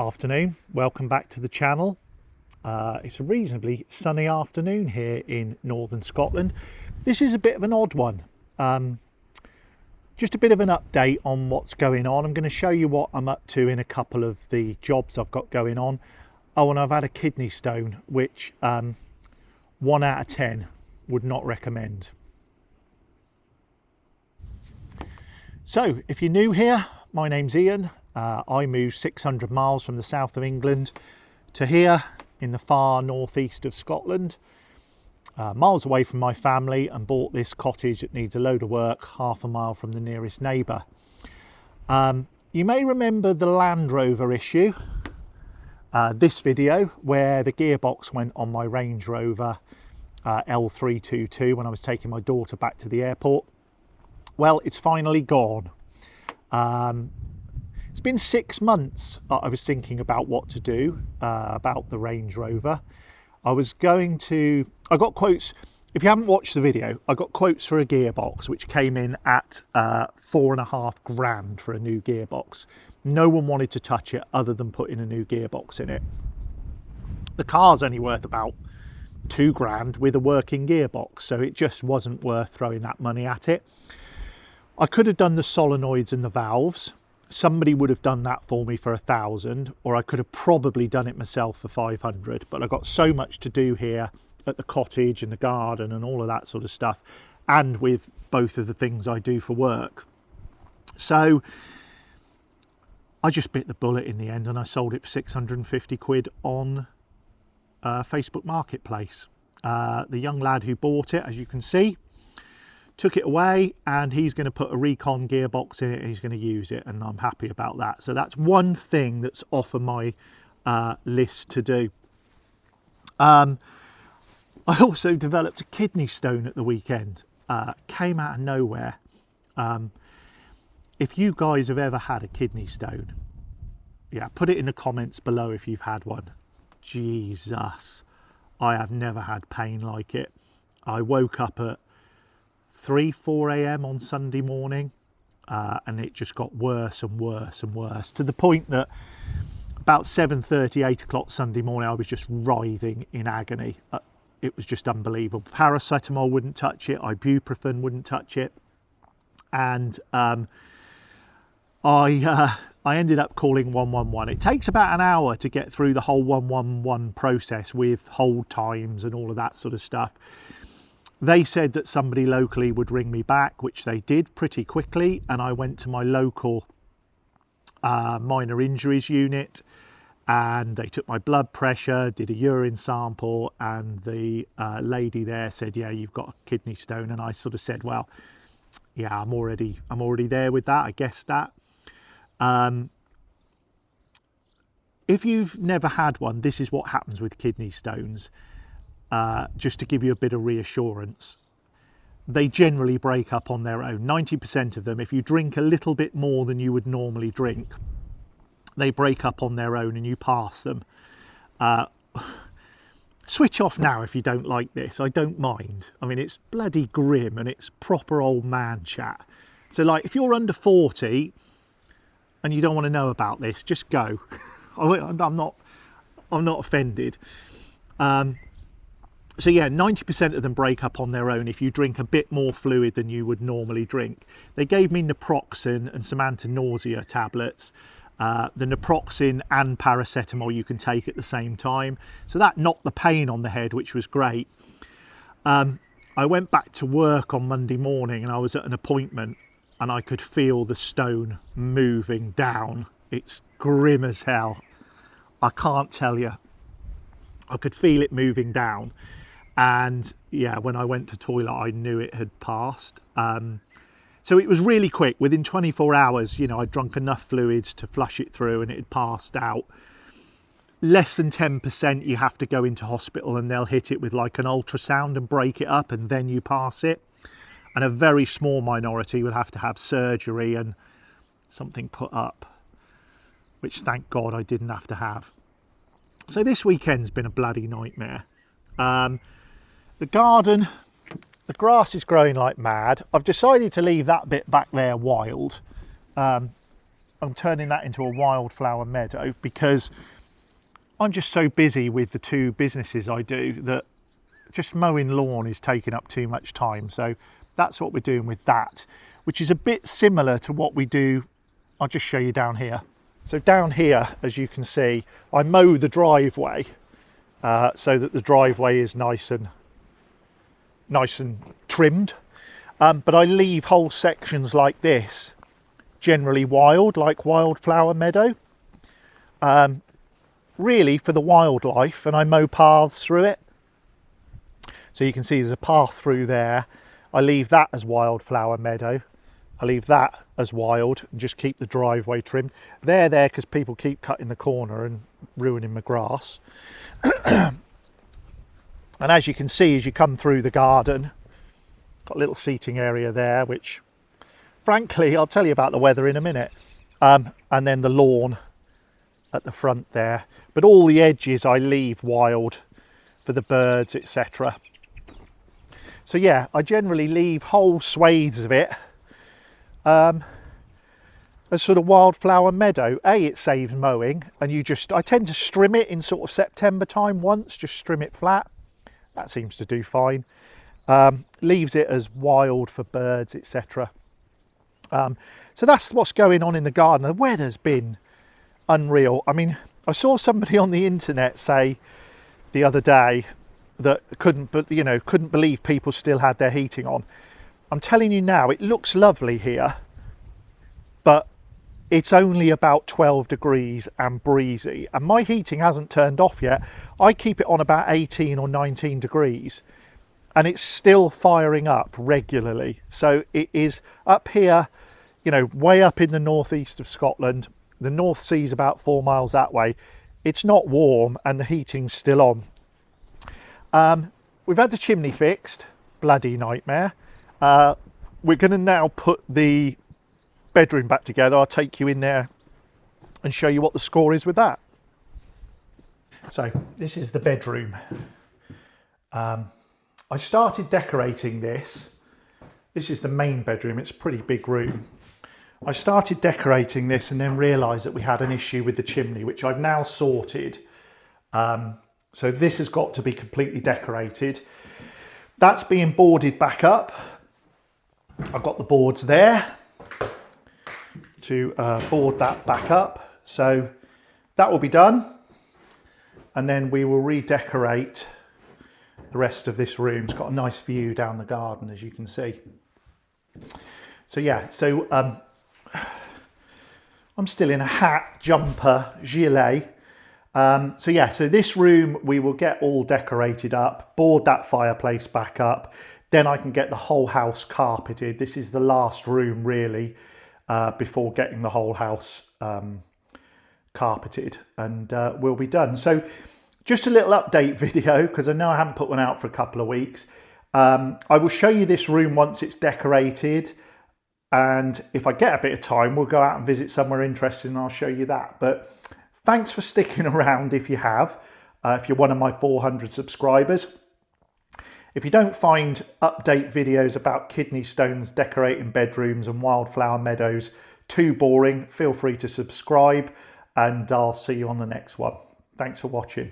Afternoon, welcome back to the channel. It's a reasonably sunny afternoon here in northern Scotland. This is a bit of an odd one, just a bit of an update on what's going on. I'm going to show you what I'm up to in a couple of the jobs I've got going on. Oh, and I've had a kidney stone, which 1 out of 10 would not recommend. So if you're new here, my name's Ian. I moved 600 miles from the south of England to here in the far northeast of Scotland, miles away from my family, and bought this cottage that needs a load of work half a mile from the nearest neighbour. You may remember the Land Rover issue, this video where the gearbox went on my Range Rover L322 when I was taking my daughter back to the airport. Well, it's finally gone. It's been 6 months that I was thinking about what to do about the Range Rover. I got quotes. If you haven't watched the video, I got quotes for a gearbox which came in at 4.5 grand for a new gearbox. No one wanted to touch it other than putting a new gearbox in it. The car's only worth about 2 grand with a working gearbox, so it just wasn't worth throwing that money at it. I could have done the solenoids and the valves. Somebody would have done that for me for 1,000, or I could have probably done it myself for 500, but I've got so much to do here at the cottage and the garden and all of that sort of stuff, and with both of the things I do for work. So I just bit the bullet in the end and I sold it for 650 quid on Facebook Marketplace. The young lad who bought it, as you can see, took it away, and he's going to put a recon gearbox in it and he's going to use it, and I'm happy about that. So that's one thing that's off of my list to do. I also developed a kidney stone at the weekend. Came out of nowhere. If you guys have ever had a kidney stone, yeah, put it in the comments below if you've had one. Jesus, I have never had pain like it. I woke up at 3-4 a.m. on Sunday morning, and it just got worse and worse and worse, to the point that about 7:30, 8 o'clock Sunday morning I was just writhing in agony. It was just unbelievable. Paracetamol wouldn't touch it, ibuprofen wouldn't touch it, and I ended up calling 111. It takes about an hour to get through the whole 111 process with hold times and all of that sort of stuff. They said that somebody locally would ring me back, which they did pretty quickly, and I went to my local minor injuries unit, and they took my blood pressure, did a urine sample, and the lady there said, yeah, you've got a kidney stone. And I sort of said, well, yeah, I'm already there with that, I guess that. If you've never had one, this is what happens with kidney stones. Just to give you a bit of reassurance, they generally break up on their own. 90% of them, if you drink a little bit more than you would normally drink, they break up on their own and you pass them. Switch off now if you don't like this. I don't mind. I mean, it's bloody grim and it's proper old man chat. So like, if you're under 40 and you don't want to know about this, just go. I'm not offended. So yeah, 90% of them break up on their own if you drink a bit more fluid than you would normally drink. They gave me naproxen and some anti-nausea tablets. The naproxen and paracetamol you can take at the same time. So that knocked the pain on the head, which was great. I went back to work on Monday morning and I was at an appointment and I could feel the stone moving down. It's grim as hell. I can't tell you. I could feel it moving down. And yeah, when I went to toilet, I knew it had passed. So it was really quick. Within 24 hours, you know, I'd drunk enough fluids to flush it through and it had passed out. Less than 10%, you have to go into hospital and they'll hit it with like an ultrasound and break it up and then you pass it. And a very small minority will have to have surgery and something put up, which thank God I didn't have to have. So this weekend's been a bloody nightmare. The garden, the grass is growing like mad. I've decided to leave that bit back there wild. I'm turning that into a wildflower meadow because I'm just so busy with the 2 businesses I do that just mowing lawn is taking up too much time. So that's what we're doing with that, which is a bit similar to what we do. I'll just show you down here. So down here, as you can see, I mow the driveway so that the driveway is nice and trimmed. But I leave whole sections like this, generally wild, like wildflower meadow, really for the wildlife, and I mow paths through it. So you can see there's a path through there. I leave that as wildflower meadow. I leave that as wild and just keep the driveway trimmed. They're there because people keep cutting the corner and ruining my grass. And as you can see, as you come through the garden, got a little seating area there, which frankly, I'll tell you about the weather in a minute. And then the lawn at the front there. But all the edges I leave wild for the birds, etc. So yeah, I generally leave whole swathes of it as sort of wildflower meadow. It saves mowing, and I tend to trim it in sort of September time once, just trim it flat. That seems to do fine. Leaves it as wild for birds, etc. So that's what's going on in the garden. The weather's been unreal. I mean, I saw somebody on the internet say the other day that couldn't believe people still had their heating on. I'm telling you now, it looks lovely here, but it's only about 12 degrees and breezy, and my heating hasn't turned off yet. I keep it on about 18 or 19 degrees and it's still firing up regularly. So it is up here, way up in the northeast of Scotland. The North Sea's about 4 miles that way. It's not warm and the heating's still on. We've had the chimney fixed, bloody nightmare. We're going to now put the bedroom back together. I'll take you in there and show you what the score is with that. So this is the bedroom. I started decorating this. This is the main bedroom. It's a pretty big room. I started decorating this and then realised that we had an issue with the chimney, which I've now sorted. So this has got to be completely decorated. That's being boarded back up. I've got the boards there to board that back up. So that will be done. And then we will redecorate the rest of this room. It's got a nice view down the garden, as you can see. So yeah, so I'm still in a hat, jumper, gilet. So yeah, so this room we will get all decorated up, board that fireplace back up, then I can get the whole house carpeted. This is the last room really before getting the whole house carpeted, and we'll be done. So just a little update video, because I know I haven't put one out for a couple of weeks. I will show you this room once it's decorated, and if I get a bit of time we'll go out and visit somewhere interesting and I'll show you that. But thanks for sticking around if you have, if you're one of my 400 subscribers. If you don't find update videos about kidney stones, decorating bedrooms and wildflower meadows too boring, feel free to subscribe, and I'll see you on the next one. Thanks for watching.